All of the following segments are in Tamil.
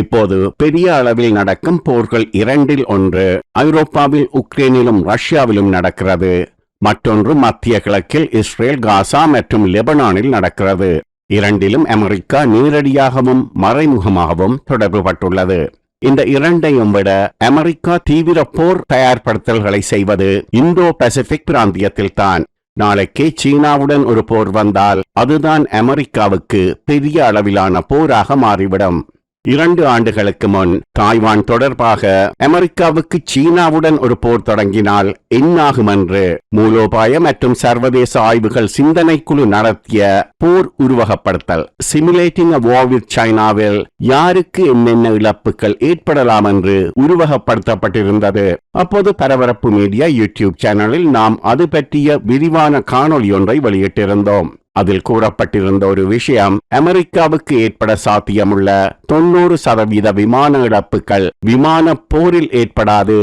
இப்போது பெரிய அளவில் நடக்கும் போர்கள் இரண்டில் ஒன்று ஐரோப்பாவில் உக்ரைனிலும் ரஷ்யாவிலும் நடக்கிறது. மற்றொன்று மத்திய கிழக்கில் இஸ்ரேல், காசா மற்றும் லெபனானில் நடக்கிறது. இரண்டிலும் அமெரிக்கா நேரடியாகவும் மறைமுகமாகவும் தொடர்புபட்டுள்ளது. இந்த இரண்டையும் விட அமெரிக்கா தீவிர போர் தயார்படுத்தல்களை செய்வது இந்தோ பசிபிக் பிராந்தியத்தில்தான். நாளைக்கே சீனாவுடன் ஒரு போர் வந்தால் அதுதான் அமெரிக்காவுக்கு பெரிய அளவிலான போராக மாறிவிடும். 2 ஆண்டுகளுக்கு முன் தாய்வான் தொடர்பாக அமெரிக்காவுக்கு சீனாவுடன் ஒரு போர் தொடங்கினால் என்னாகும் என்று மூலோபாய மற்றும் சர்வதேச ஆய்வுகள் சிந்தனை குழு நடத்திய போர் உருவகப்படுத்தல் சிமுலேட்டிங் அ வார் வித் சைனாவில் யாருக்கு என்னென்ன இழப்புகள் ஏற்படலாம் என்று உருவகப்படுத்தப்பட்டிருந்தது. அப்போது பரபரப்பு மீடியா யூடியூப் சேனலில் நாம் அது பற்றிய விரிவான காணொளி ஒன்றை வெளியிட்டிருந்தோம். அதில் கூறப்பட்டிருந்த ஒரு விஷயம், அமெரிக்காவுக்கு ஏற்பட சாத்தியமுள்ள 90% விமான இழப்புகள் விமான போரில் ஏற்படாது,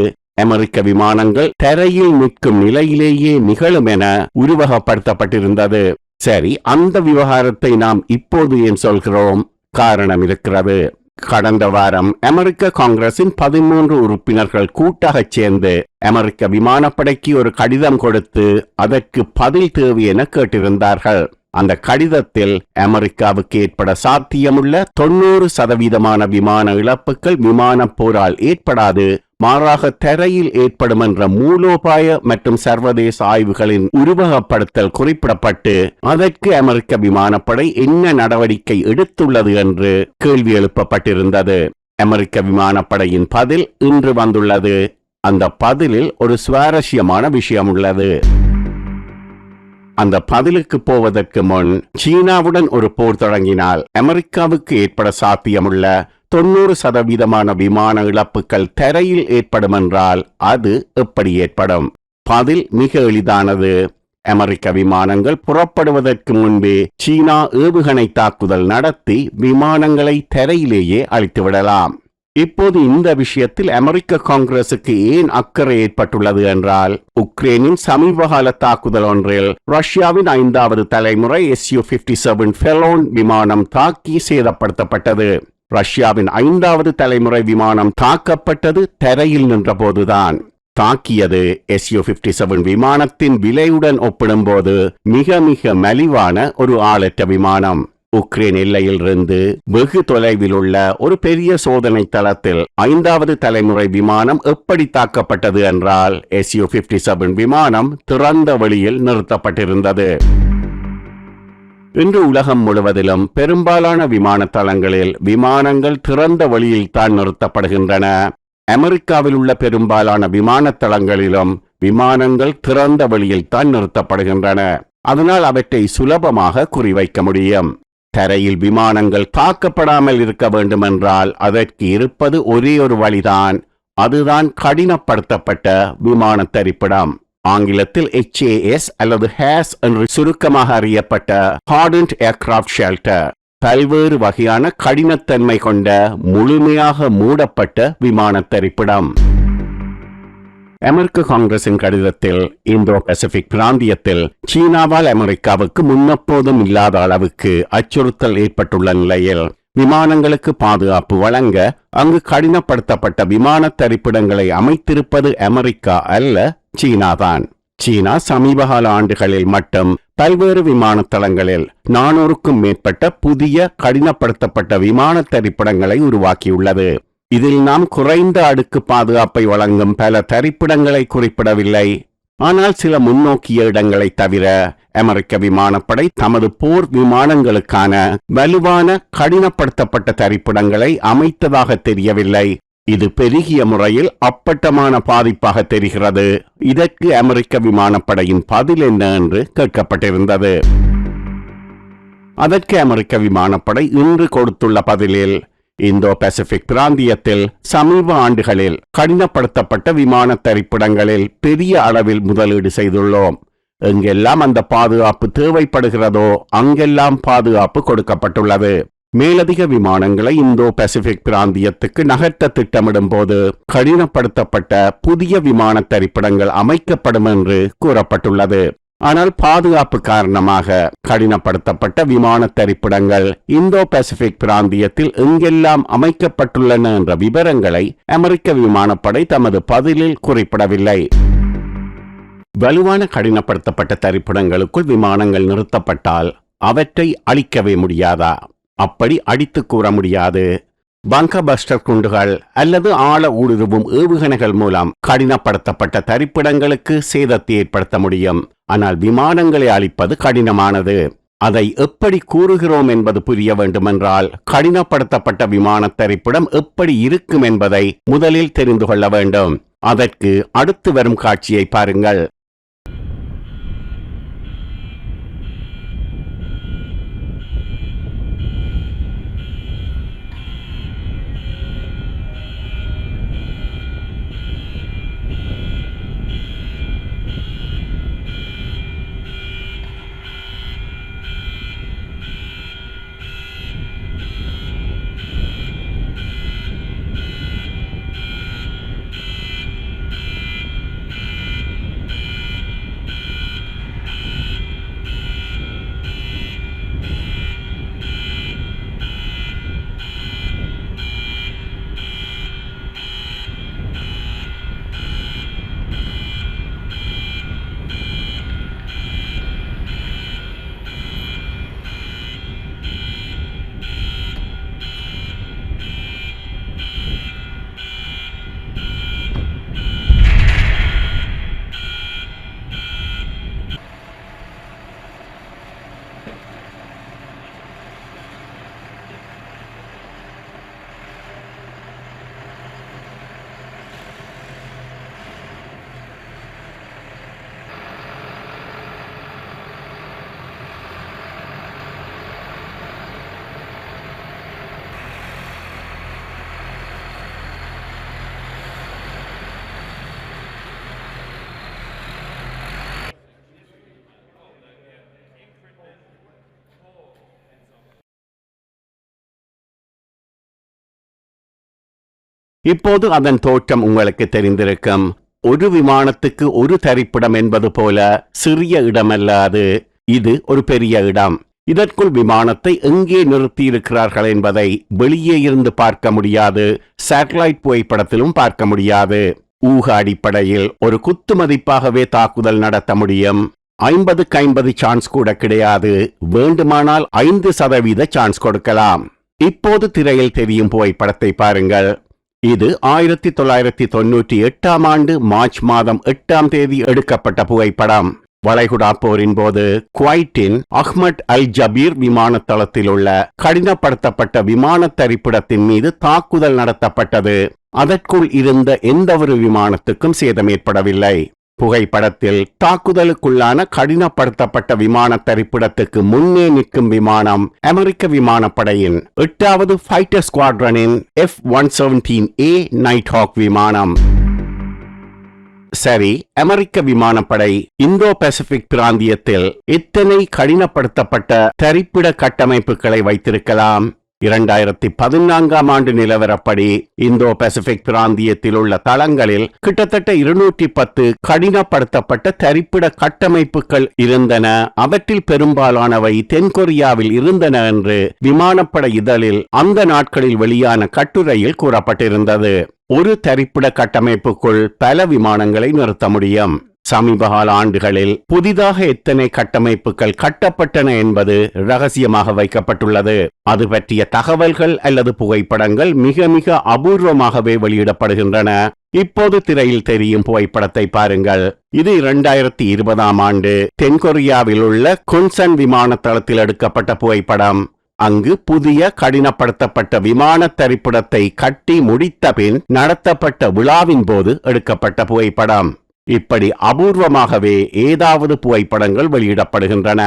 அமெரிக்க விமானங்கள் தரையில் நிற்கும் நிலையிலேயே நிகழும் என உருவகப்படுத்தப்பட்டிருந்தது. சரி, அந்த விவகாரத்தை நாம் இப்போது ஏன் சொல்கிறோம்? காரணம் இருக்கிறது. கடந்த வாரம் அமெரிக்க காங்கிரசின் 13 உறுப்பினர்கள் கூட்டாக சேர்ந்து அமெரிக்க விமானப்படைக்கு ஒரு கடிதம் கொடுத்து அதற்கு பதில் தேவை என கேட்டிருந்தார்கள். அந்த கடிதத்தில் அமெரிக்காவுக்கு ஏற்பட சாத்தியமுள்ள 90% விமான இழப்புகள் விமான போரால் ஏற்படாது, மாறாக தரையில் ஏற்படும் என்ற மூலோபாய மற்றும் சர்வதேச ஆய்வுகளின் உருவகப்படுத்தல் குறிப்பிடப்பட்டு அதற்கு அமெரிக்க விமானப்படை என்ன நடவடிக்கை எடுத்துள்ளது என்று கேள்வி எழுப்பப்பட்டிருந்தது. அமெரிக்க விமானப்படையின் பதில் இன்று வந்துள்ளது. அந்த பதிலில் ஒரு சுவாரஸ்யமான விஷயம் உள்ளது. அந்த பதிலுக்கு போவதற்கு முன், சீனாவுடன் ஒரு போர் தொடங்கினால் அமெரிக்காவுக்கு ஏற்பட சாத்தியமுள்ள 90% விமான இழப்புகள் தரையில் ஏற்படும் என்றால் அது எப்படி ஏற்படும்? பதில் மிக எளிதானது. அமெரிக்க விமானங்கள் புறப்படுவதற்கு முன்பே சீனா ஏவுகணை தாக்குதல் நடத்தி விமானங்களை தரையிலேயே அழித்துவிடலாம். இப்போது இந்த விஷயத்தில் அமெரிக்க காங்கிரசுக்கு ஏன் அக்கறை ஏற்பட்டுள்ளது என்றால், உக்ரைனின் சமீபகால தாக்குதல் ஒன்றில் ரஷ்யாவின் 5வது தலைமுறை Su-57 ஃபெலோன் விமானம் தாக்கி சேதப்படுத்தப்பட்டது. ரஷ்யாவின் 5வது தலைமுறை விமானம் தாக்கப்பட்டது தரையில் நின்றபோதுதான். தாக்கியது Su-57 விமானத்தின் விலையுடன் ஒப்பிடும்போது மிக மிக மலிவான ஒரு ஆளற்ற விமானம். உக்ரைன் எல்லையிலிருந்து வெகு தொலைவில் உள்ள ஒரு பெரிய சோதனை தளத்தில் 5வது தலைமுறை விமானம் எப்படி தாக்கப்பட்டது என்றால், Su-57 விமானம் திறந்த வெளியில் நிறுத்தப்பட்டிருந்தது. இன்று உலகம் முழுவதிலும் பெரும்பாலான விமான தளங்களில் விமானங்கள் திறந்த வெளியில் தான் நிறுத்தப்படுகின்றன. அமெரிக்காவில் உள்ள பெரும்பாலான விமான தளங்களிலும் விமானங்கள் திறந்த வெளியில் தான் நிறுத்தப்படுகின்றன. அதனால் அவற்றை சுலபமாக குறிவைக்க முடியும். தரையில் விமானங்கள் தாக்கப்படாமல் இருக்க வேண்டுமென்றால் அதற்கு இருப்பது ஒரே ஒரு வழிதான். அதுதான் கடினப்படுத்தப்பட்ட விமான தரிப்பிடம். ஆங்கிலத்தில் HAS அல்லது HAS என்று சுருக்கமாக அறியப்பட்ட ஹார்டன்ட் ஏர்கிராஃப்ட் ஷெல்டர். பல்வேறு வகையான கடினத்தன்மை கொண்ட முழுமையாக மூடப்பட்ட விமான தரிப்பிடம். அமெரிக்க காங்கிரசின் கடிதத்தில் இந்தோ பசிபிக் பிராந்தியத்தில் சீனாவால் அமெரிக்காவுக்கு முன்னெப்போதும் இல்லாத அளவுக்கு அச்சுறுத்தல் ஏற்பட்டுள்ள நிலையில் விமானங்களுக்கு பாதுகாப்பு வழங்க அங்கு கடினப்படுத்தப்பட்ட விமான தரிப்பிடங்களை அமைத்திருப்பது அமெரிக்கா அல்ல, சீனாதான். சீனா சமீபகால ஆண்டுகளில் மட்டும் பல்வேறு விமான தளங்களில் 400க்கும் மேற்பட்ட புதிய கடினப்படுத்தப்பட்ட விமான தரிப்பிடங்களை உருவாக்கியுள்ளது. இதில் நாம் குறைந்த அடுக்கு பாதுகாப்பை வழங்கும் பல தரிப்பிடங்களை குறிப்பிடவில்லை. ஆனால் சில முன்னோக்கிய இடங்களை தவிர அமெரிக்க விமானப்படை தமது போர் விமானங்களுக்கான வலுவான கடினப்படுத்தப்பட்ட தரிப்பிடங்களை அமைத்ததாக தெரியவில்லை. இது பெருகிய முறையில் அப்பட்டமான பாதிப்பாக தெரிகிறது. இதற்கு அமெரிக்க விமானப்படையின் பதில் என்ன என்று கேட்கப்பட்டிருந்தது. அதற்கு அமெரிக்க விமானப்படை இன்று கொடுத்துள்ள பதிலில், இந்தோ பசிபிக் பிராந்தியத்தில் சமீப ஆண்டுகளில் கடினப்படுத்தப்பட்ட விமான தரிப்பிடங்களில் பெரிய அளவில் முதலீடு செய்துள்ளோம். எங்கெல்லாம் அந்த பாதுகாப்பு தேவைப்படுகிறதோ அங்கெல்லாம் பாதுகாப்பு கொடுக்கப்பட்டுள்ளது. மேலதிக விமானங்களை இந்தோ பசிபிக் பிராந்தியத்துக்கு நகர்த்த திட்டமிடும் போது கடினப்படுத்தப்பட்ட புதிய விமான தரிப்பிடங்கள் அமைக்கப்படும் என்று கூறப்பட்டுள்ளது. ஆனால் பாதுகாப்பு காரணமாக கடினப்படுத்தப்பட்ட விமான தரிப்பிடங்கள் இந்தோ பசிபிக் பிராந்தியத்தில் எங்கெல்லாம் அமைக்கப்பட்டுள்ளன என்ற விவரங்களை அமெரிக்க விமானப்படை தமது பதிலில் குறிப்பிடவில்லை. வலுவான கடினப்படுத்தப்பட்ட தரிப்பிடங்களுக்குள் விமானங்கள் நிறுத்தப்பட்டால் அவற்றை அழிக்கவே முடியாதா? அப்படி அடித்து கூற முடியாது. பங்கர் பஸ்டர் குண்டுகள் அல்லது ஆழ ஊடுருவும் ஏவுகணைகள் மூலம் கடினப்படுத்தப்பட்ட தரிப்பிடங்களுக்கு சேதத்தை ஏற்படுத்த முடியும். ஆனால் விமானங்களை அழிப்பது கடினமானது. அதை எப்படி கூறுகிறோம் என்பது புரிய வேண்டுமென்றால் கடினப்படுத்தப்பட்ட விமான தரிப்பிடம் எப்படி இருக்கும் என்பதை முதலில் தெரிந்து கொள்ள வேண்டும். அதற்கு அடுத்து வரும் காட்சியை பாருங்கள். இப்போது அதன் தோற்றம் உங்களுக்கு தெரிந்திருக்கும். ஒரு விமானத்துக்கு ஒரு தரிப்பிடம் என்பது போல சிறிய இடமல்லாது, இது ஒரு பெரிய இடம். இதற்குள் விமானத்தை எங்கே நிறுத்தியிருக்கிறார்கள் என்பதை வெளியே இருந்து பார்க்க முடியாது. சேட்டலைட் புகைப்படத்திலும் பார்க்க முடியாது. ஊக அடிப்படையில் ஒரு குத்து மதிப்பாகவே தாக்குதல் நடத்த முடியும். 50-50 சான்ஸ் கூட கிடையாது. வேண்டுமானால் 5% சான்ஸ் கொடுக்கலாம். இப்போது திரையில் தெரியும் புகைப்படத்தை பாருங்கள். இது 1998 ஆண்டு மார்ச் மாதம் 8 எடுக்கப்பட்ட புகைப்படம். வளைகுடா போரின் போது குவைட்டின் அஹ்மத் அல் ஜபீர் விமான தளத்தில் உள்ள கடினப்படுத்தப்பட்ட விமான தரிப்பிடத்தின் மீது தாக்குதல் நடத்தப்பட்டது. அதற்குள் இருந்த எந்தவொரு விமானத்துக்கும் சேதம் ஏற்படவில்லை. புகைப்படத்தில் தாக்குதலுக்குள்ளான கடினப்படுத்தப்பட்ட விமான தரிப்பிடத்துக்கு முன்னே நிற்கும் விமானம் அமெரிக்க விமானப்படையின் 8வது ஃபைட்டர் ஸ்குவாட்ரனின் F-117A நைட் ஹாக் விமானம். சரி, அமெரிக்க விமானப்படை இந்தோ பசிபிக் பிராந்தியத்தில் எத்தனை கடினப்படுத்தப்பட்ட தரிப்பிட கட்டமைப்புகளை வைத்திருக்கலாம்? 2014 ஆண்டு நிலவரப்படி இந்தோ பசிபிக் பிராந்தியத்தில் உள்ள தளங்களில் கிட்டத்தட்ட 210 கடினப்படுத்தப்பட்ட தரிப்பிட கட்டமைப்புகள் இருந்தன. அவற்றில் பெரும்பாலானவை தென்கொரியாவில் இருந்தன என்று விமானப்படை இதழில் அந்த நாட்களில் வெளியான கட்டுரையில் கூறப்பட்டிருந்தது. ஒரு தரிப்பிட கட்டமைப்புக்குள் பல விமானங்களை நிறுத்த முடியும். சமீபகால ஆண்டுகளில் புதிதாக எத்தனை கட்டமைப்புகள் கட்டப்பட்டன என்பது ரகசியமாக வைக்கப்பட்டுள்ளது. அது பற்றிய தகவல்கள் அல்லது புகைப்படங்கள் மிக மிக அபூர்வமாகவே வெளியிடப்படுகின்றன. இப்போது திரையில் தெரியும் புகைப்படத்தை பாருங்கள். இது 2020 ஆண்டு தென்கொரியாவில் உள்ள குன்சன் விமான தளத்தில் எடுக்கப்பட்ட புகைப்படம். அங்கு புதிய கடினப்படுத்தப்பட்ட விமான தரிப்பிடத்தை கட்டி முடித்த பின் நடத்தப்பட்ட விழாவின் போது எடுக்கப்பட்ட புகைப்படம். இப்படி அபூர்வமாகவே ஏதாவது புகைப்படங்கள் வெளியிடப்படுகின்றன.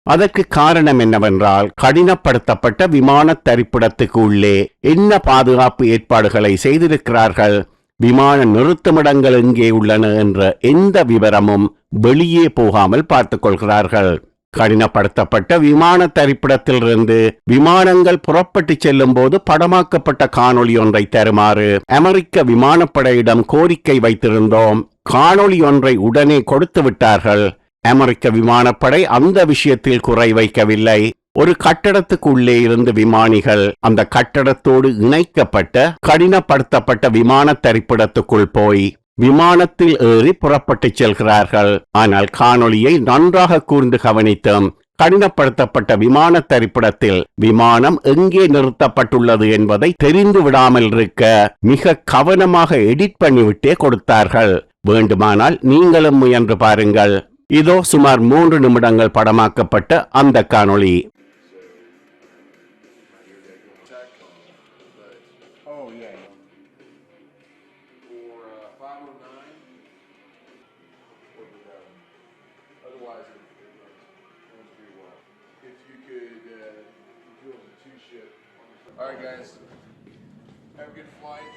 அதற்கு காரணம் என்னவென்றால், கடினப்படுத்தப்பட்ட விமான தரிப்பிடத்துக்கு உள்ளே என்ன பாதுகாப்பு ஏற்பாடுகளை செய்திருக்கிறார்கள், விமான நிறுத்துமிடங்கள் எங்கே உள்ளன என்ற எந்த விவரமும் வெளியே போகாமல் பார்த்துக் கொள்கிறார்கள். கடினப்படுத்தப்பட்ட விமான தரிப்பிடத்திலிருந்து விமானங்கள் புறப்பட்டு செல்லும் போது படமாக்கப்பட்ட காணொளி ஒன்றை தருமாறு அமெரிக்க விமானப்படையிடம் கோரிக்கை வைத்திருந்தோம். காணொளி ஒன்றை உடனே கொடுத்து விட்டார்கள். அமெரிக்க விமானப்படை அந்த விஷயத்தில் குறை வைக்கவில்லை. ஒரு கட்டடத்துக்குள்ளே இருந்து விமானிகள் அந்த கட்டடத்தோடு இணைக்கப்பட்ட கடினப்படுத்தப்பட்ட விமான தரிப்பிடத்துக்குள் போய் விமானத்தில் ஏறி புறப்பட்டு செல்கிறார்கள். ஆனால் காணொளியை நன்றாக கூர்ந்து கவனித்தோம். கடினப்படுத்தப்பட்ட விமான தரிப்பிடத்தில் விமானம் எங்கே நிறுத்தப்பட்டுள்ளது என்பதை தெரிந்து விடாமல் இருக்க மிக கவனமாக எடிட் பண்ணிவிட்டே கொடுத்தார்கள். வேண்டுமானால் நீங்களும் முயன்று பாருங்கள். இதோ சுமார் 3 நிமிடங்கள் படமாக்கப்பட்ட அந்த காணொளி. All right, guys. Have a good flight.